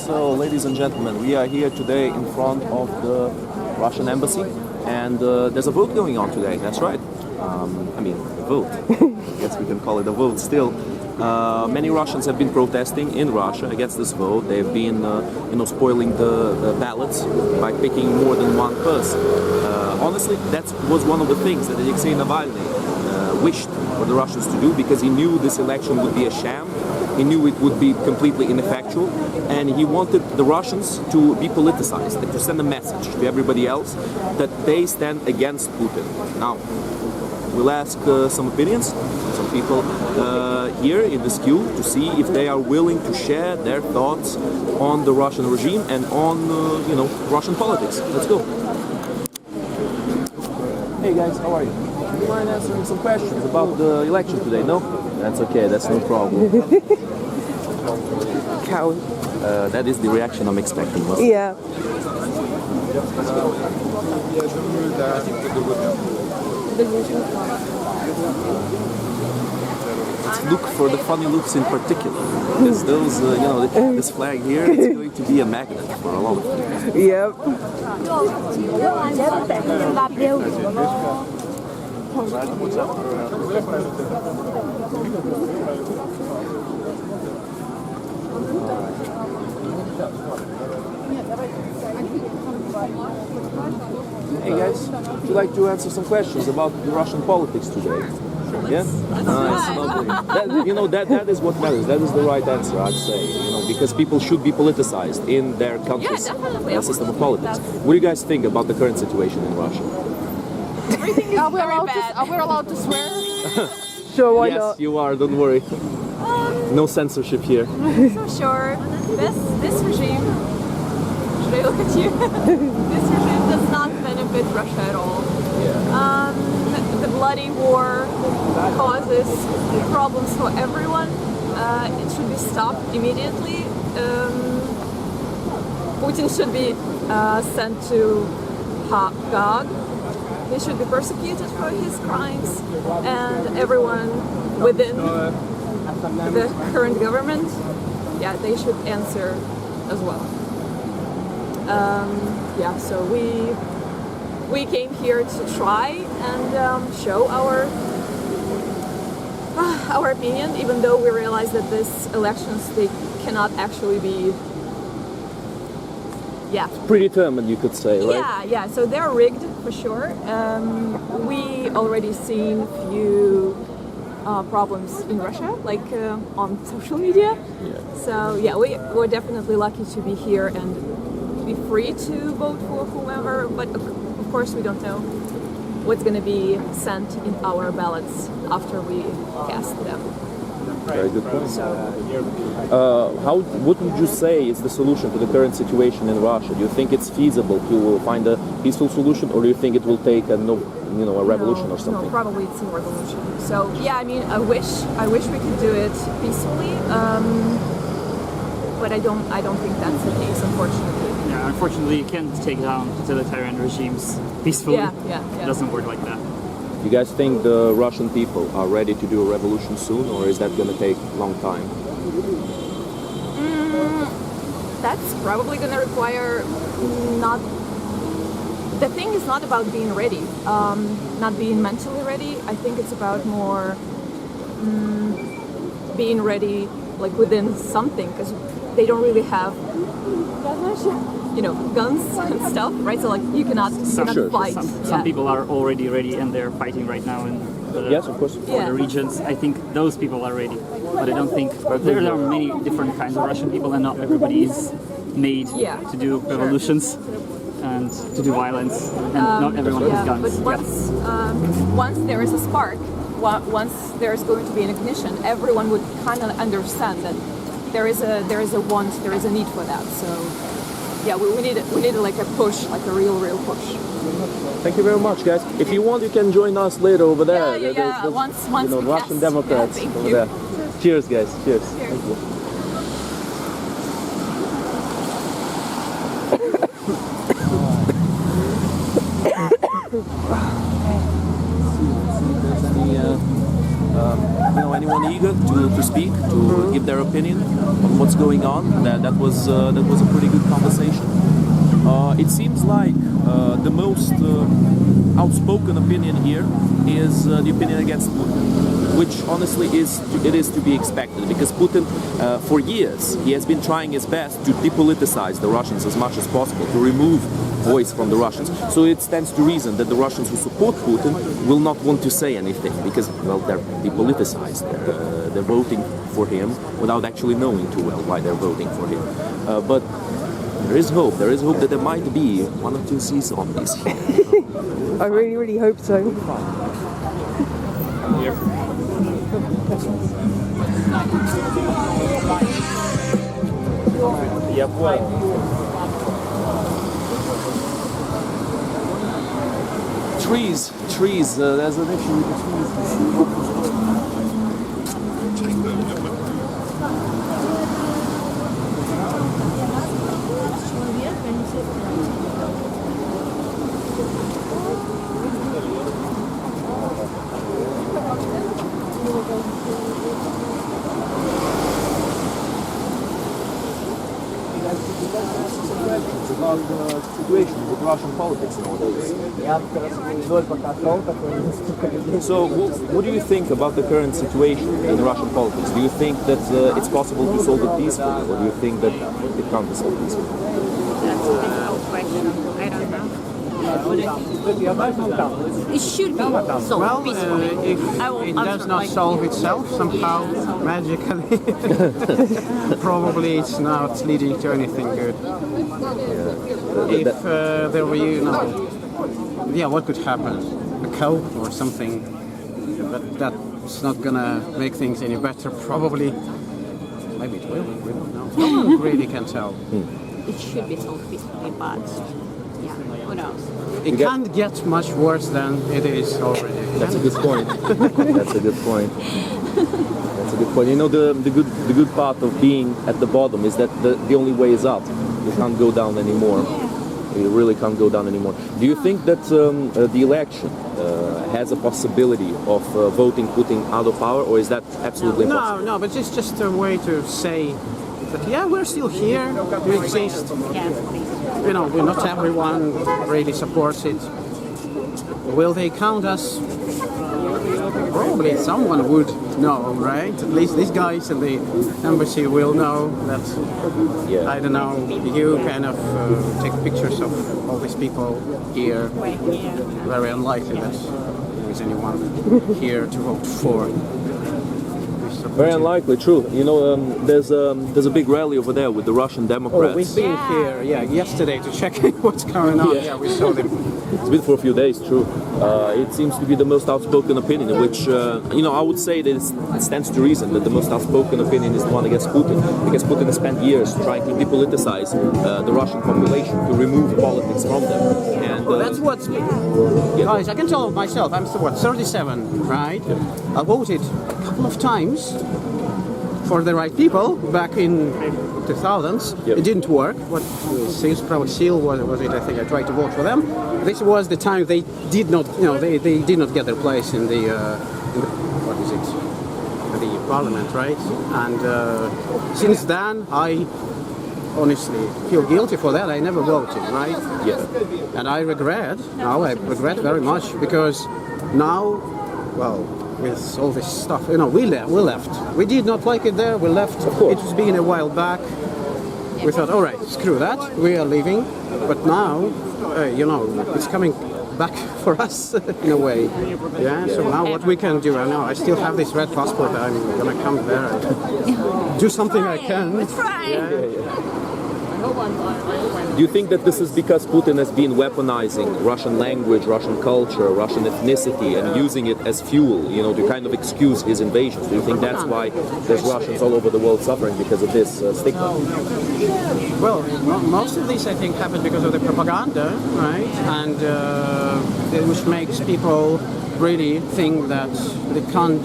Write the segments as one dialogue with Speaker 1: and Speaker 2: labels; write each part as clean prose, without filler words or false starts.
Speaker 1: So, ladies and gentlemen, we are here today in front of the Russian embassy, and there's a vote going on today. That's right. A vote. I guess we can call it a vote still. Many Russians have been protesting in Russia against this vote. They've been, spoiling the ballots by picking more than one person. Honestly, that was one of the things that Alexei Navalny wished for the Russians to do, because he knew this election would be a sham. He knew it would be completely ineffectual, and he wanted the Russians to be politicized and to send a message to everybody else that they stand against Putin. Now, we'll ask some opinions, some people here in this queue, to see if they are willing to share their thoughts on the Russian regime and on, Russian politics. Let's go. Hey guys, how are you? Do you mind answering some questions about the election today? No? That's okay, that's no problem.
Speaker 2: Cow.
Speaker 1: That is the reaction I'm expecting.
Speaker 2: Yeah.
Speaker 1: Let's look for the funny looks in particular, because those, this flag here is going to be a magnet for a lot of people.
Speaker 2: Yep.
Speaker 1: Hey guys, would you like to answer some questions about the Russian politics today? Yeah? Nice, lovely. That is what matters. That is the right answer, I'd say. Because people should be politicized in their country's system of politics. What do you guys think about the current situation in Russia?
Speaker 3: Everything is very bad. Are we allowed to swear?
Speaker 2: Sure, why
Speaker 1: yes,
Speaker 2: not?
Speaker 1: you are. Don't worry. No censorship here.
Speaker 3: So sure, this regime, should I look at you? This regime does not benefit Russia at all.
Speaker 1: Yeah.
Speaker 3: The bloody war causes problems for everyone. It should be stopped immediately. Putin should be sent to God. He should be persecuted for his crimes, and everyone within the current government, they should answer as well. So we came here to try and show our opinion, even though we realize that these elections, they cannot actually be
Speaker 1: Predetermined, you could say, right?
Speaker 3: Yeah. So they're rigged for sure. We already seen few problems in Russia, like on social media.
Speaker 1: Yeah.
Speaker 3: So we're definitely lucky to be here and be free to vote for whomever. But of course, we don't know what's going to be sent in our ballots after we cast them.
Speaker 1: Very good point. What would you say is the solution to the current situation in Russia? Do you think it's feasible to find a peaceful solution, or do you think it will take a revolution or something?
Speaker 3: No, probably it's a revolution. So I wish we could do it peacefully, but I don't think that's the case, unfortunately.
Speaker 4: Yeah, unfortunately, you can't take down totalitarian regimes peacefully.
Speaker 3: Yeah.
Speaker 4: It doesn't work like that.
Speaker 1: You guys think the Russian people are ready to do a revolution soon, or is that going to take a long time?
Speaker 3: That's probably going to require not... The thing is not about being ready, not being mentally ready. I think it's about more being ready, like within something, because they don't really have, guns and stuff, right? So like you cannot fight.
Speaker 4: Some people are already ready and they're fighting right now in the,
Speaker 1: yes, of course.
Speaker 4: the regions. I think those people are ready, but I don't think there are many different kinds of Russian people, and not everybody is made to do revolutions and to do violence, and not everyone has guns.
Speaker 3: But once there is a spark, once there is going to be an ignition, everyone would kind of understand that there is a want, there is a need for that. So we need like a push, like a real push.
Speaker 1: Thank you very much, guys. If you want, you can join us later over there.
Speaker 3: Yeah. Once we
Speaker 1: Russian Democrats over there. Cheers, guys. Cheers. Thank you. See if there's any anyone eager to speak, to give their opinion on what's going on. That was a pretty good conversation. It seems like the most outspoken opinion here is the opinion against Putin, which honestly is to be expected, because Putin, for years, he has been trying his best to depoliticize the Russians as much as possible, to remove voice from the Russians. So it stands to reason that the Russians who support Putin will not want to say anything, because, well, they're depoliticized. They're voting for him without actually knowing too well why they're voting for him. But there is hope. There is hope that there might be one or two sea zombies here.
Speaker 2: I really, really hope so.
Speaker 1: Я понял. Trees, there's an issue with the trees. About the situation with Russian politics nowadays. So, what do you think about the current situation in Russian politics? Do you think that it's possible to solve it peacefully, or do you think that it can't be solved peacefully?
Speaker 5: That's a difficult question. I don't know. It should be solved peacefully.
Speaker 6: If it does not solve itself somehow magically, probably it's not leading to anything good. If there were, what could happen? A coup or something, but that's not gonna make things any better. Probably, maybe it will. We don't know. No one really can tell.
Speaker 5: It should be solved peacefully, but yeah, who knows?
Speaker 6: It can't get much worse than it is already.
Speaker 1: That's a good point. That's a good point. That's a good point. You know, the good part of being at the bottom is that the only way is up. You can't go down anymore. You really can't go down anymore. Do you think that the election has a possibility of voting Putin out of power, or is that absolutely impossible?
Speaker 6: No, but it's just a way to say that, yeah, we're still here, we exist.
Speaker 5: Yes, please.
Speaker 6: We're not everyone really supports it. Will they count us? Probably someone would know, right? At least these guys in the embassy will know that, I don't know, you kind of take pictures of all these people here. Very unlikely that there is anyone here to vote for.
Speaker 1: Very unlikely, true. There's a big rally over there with the Russian Democrats.
Speaker 6: Oh, we've been here, yesterday to check what's going on. Yeah, we saw them.
Speaker 1: It's been for a few days, true. It seems to be the most outspoken opinion, which, I would say that it stands to reason that the most outspoken opinion is the one against Putin, because Putin has spent years trying to depoliticize the Russian population, to remove politics from them. And
Speaker 6: that's what's... Guys, I can tell myself, I'm 37, right? I voted a couple of times for the right people back in 2000s.
Speaker 1: Yep.
Speaker 6: It didn't work. What seems probably Seal was it? I think I tried to vote for them. This was the time they did not, they did not get their place in the what is it? The parliament, right? And since then, I honestly feel guilty for that. I never voted, right?
Speaker 1: Yeah.
Speaker 6: And I regret very much, because now, well, with all this stuff, we left. We did not like it there, we left.
Speaker 1: Of course.
Speaker 6: It was been a while back. We thought, all right, screw that, we are leaving. But now, it's coming back for us in a way. Yeah, so now what we can do, I know, I still have this red passport, I'm gonna come there and do something I can.
Speaker 5: Let's try.
Speaker 1: Do you think that this is because Putin has been weaponizing Russian language, Russian culture, Russian ethnicity, and using it as fuel, to kind of excuse his invasions? Do you think that's why there's Russians all over the world suffering because of this stigma?
Speaker 6: Well, most of this, I think, happened because of the propaganda, right? And which makes people really think that they can't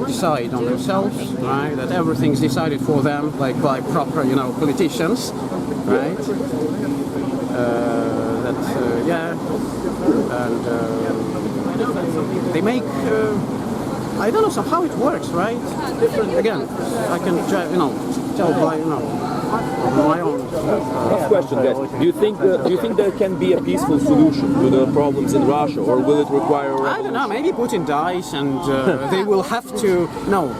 Speaker 6: decide on themselves, right? That everything's decided for them, like by proper, politicians, right? And they make I don't know somehow it works, right? Different again. I can tell by my own.
Speaker 1: Last question, guys. Do you think there can be a peaceful solution to the problems in Russia, or will it require a
Speaker 6: I
Speaker 1: revolution?
Speaker 6: don't know. Maybe Putin dies and they will have to. No,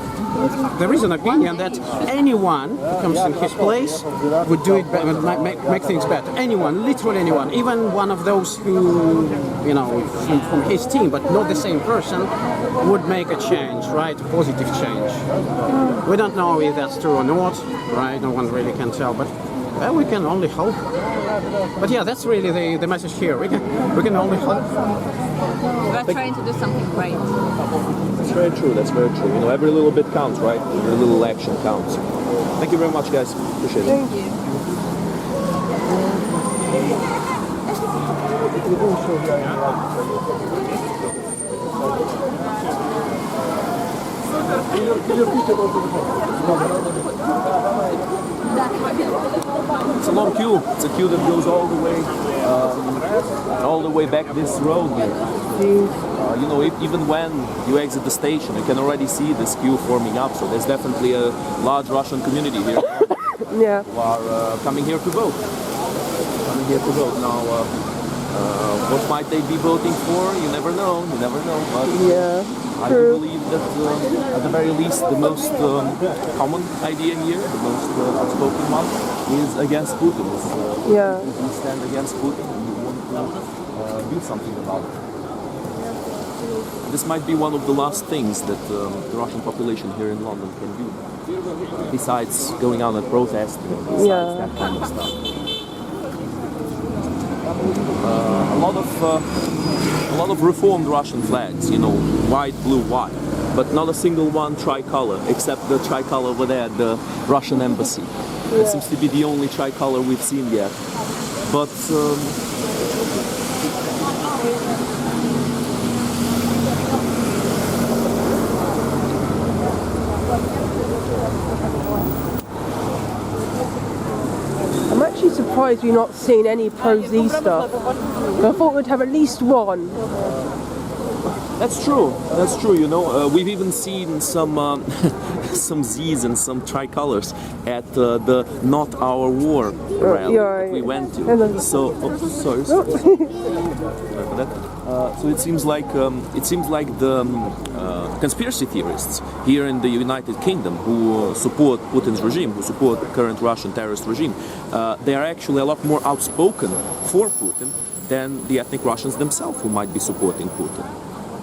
Speaker 6: there is an opinion that anyone who comes in his place would do it better, make things better. Anyone, literally anyone, even one of those who, from his team, but not the same person, would make a change, right? A positive change. We don't know if that's true or not, right? No one really can tell, but we can only hope. But yeah, that's really the message here. We can only hope.
Speaker 5: We're trying to do something great.
Speaker 1: That's very true. That's very true. Every little bit counts, right? Every little action counts. Thank you very much, guys. Appreciate it.
Speaker 2: Thank you.
Speaker 1: It's a long queue. It's a queue that goes all the way back this road here. Even when you exit the station, you can already see this queue forming up. So there's definitely a large Russian community here
Speaker 2: Yeah.
Speaker 1: who are coming here to vote. Now, what might they be voting for? You never know. But
Speaker 2: Yeah.
Speaker 1: I do believe that at the very least the most common idea here, the most outspoken one, is against Putin.
Speaker 2: Yeah.
Speaker 1: We stand against Putin and we want to do something about it. This might be one of the last things that the Russian population here in London can do, besides going out and protesting, besides that kind of stuff. A lot of reformed Russian flags, white, blue, white, but not a single one tricolor, except the tricolor over there at the Russian embassy. It seems to be the only tricolor we've seen yet. But
Speaker 2: I'm actually surprised we've not seen any pro-Z stuff. I thought we'd have at least one.
Speaker 1: That's true. We've even seen some some Z's and some tricolors at the Not Our War rally that we went to. So, sorry. For that. So it seems like the conspiracy theorists here in the United Kingdom who support Putin's regime, who support the current Russian terrorist regime, they are actually a lot more outspoken for Putin than the ethnic Russians themselves who might be supporting Putin.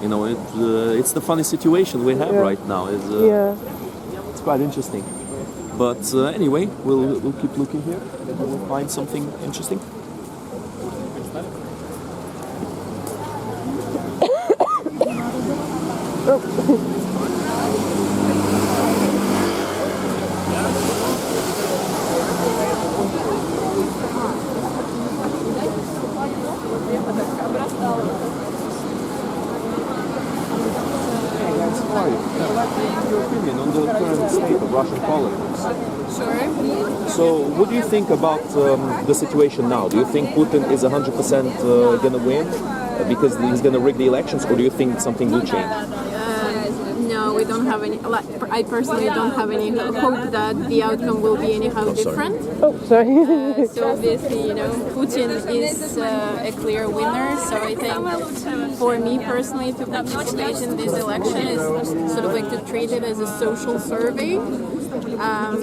Speaker 1: It's the funny situation we have right now. It's quite interesting. But anyway, we'll keep looking here. Maybe we'll find something interesting. Your opinion on the current state of Russian politics?
Speaker 3: Sure.
Speaker 1: So, what do you think about the situation now? Do you think Putin is 100% going to win because he's going to rig the elections, or do you think something will change?
Speaker 5: No, we don't have any. I personally don't have any hope that the outcome will be anyhow different.
Speaker 2: Oh, sorry.
Speaker 5: So obviously, Putin is a clear winner. So I think, for me personally, to participate in this election is sort of like to treat it as a social survey, and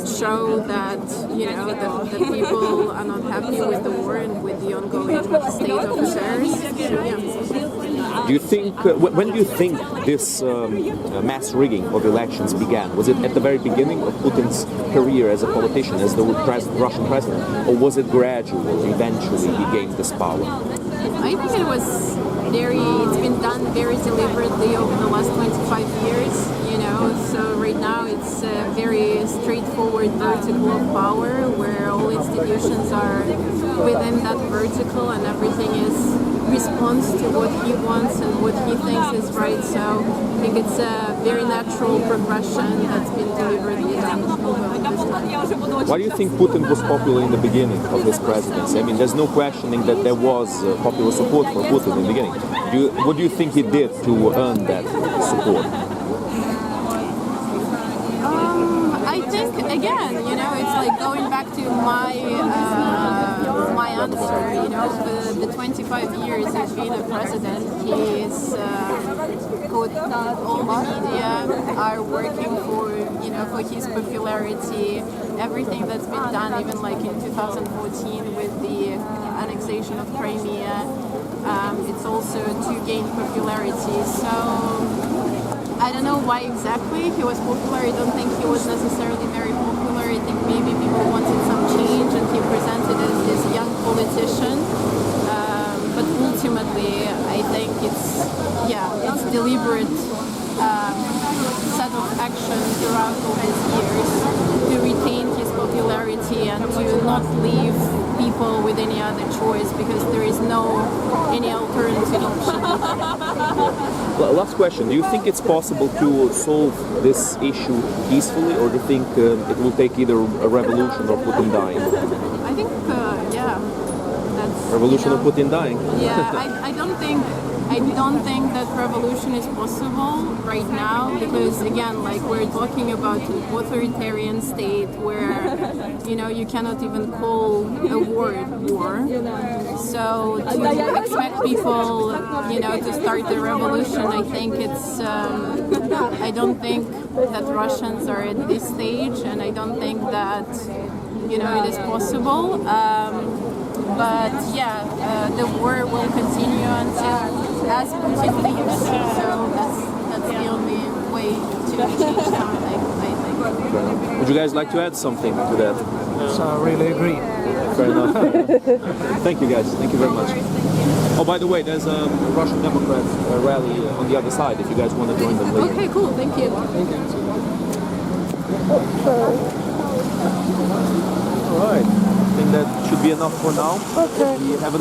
Speaker 5: show that the people are not happy with the war and with the ongoing state of affairs.
Speaker 1: Do you think, when do you think this mass rigging of elections began? Was it at the very beginning of Putin's career as a politician, as the Russian president, or was it gradual, eventually he gained this power?
Speaker 5: I think it's been done very deliberately over the last 25 years, so right now it's a very straightforward vertical of power where all institutions are within that vertical and everything is response to what he wants and what he thinks is right. So I think it's a very natural progression that's been deliberately done over this time.
Speaker 1: Why do you think Putin was popular in the beginning of his presidency? I mean, there's no questioning that there was popular support for Putin in the beginning. What do you think he did to earn that support?
Speaker 5: I think again, you know, it's like going back to my answer. You know, the 25 years he's been a president, he's put all the media are working for, you know, for his popularity. Everything that's been done, even like in 2014 with the annexation of Crimea, it's also to gain popularity. So I don't know why exactly he was popular. I don't think he was necessarily very popular. I think maybe people wanted some change and he presented as this young politician. But ultimately, I think it's deliberate set of action throughout all these years to retain his popularity and to not leave people with any other choice because there is any alternative option.
Speaker 1: Last question. Do you think it's possible to solve this issue peacefully, or do you think it will take either a revolution or Putin dying?
Speaker 5: I think, that's...
Speaker 1: Revolution
Speaker 5: you
Speaker 1: or
Speaker 5: know,
Speaker 1: Putin dying?
Speaker 5: Yeah, I don't think that revolution is possible right now because again, like we're talking about an authoritarian state where, you know, you cannot even call a war. So to expect people, you know, to start a revolution, I think it's, I don't think that Russians are at this stage and I don't think that, you know, it is possible. But yeah, the war will continue until as Putin leaves. So that's the only way to change that, I think.
Speaker 1: Would you guys like to add something to that?
Speaker 6: So I really agree.
Speaker 1: Fair enough. Thank you guys. Thank you very much. Oh, by the way, there's a Russian Democrat rally on the other side if you guys want to join them later.
Speaker 5: Okay, cool. Thank you.
Speaker 1: All right. I think that should be enough for now.
Speaker 2: Okay.
Speaker 1: We have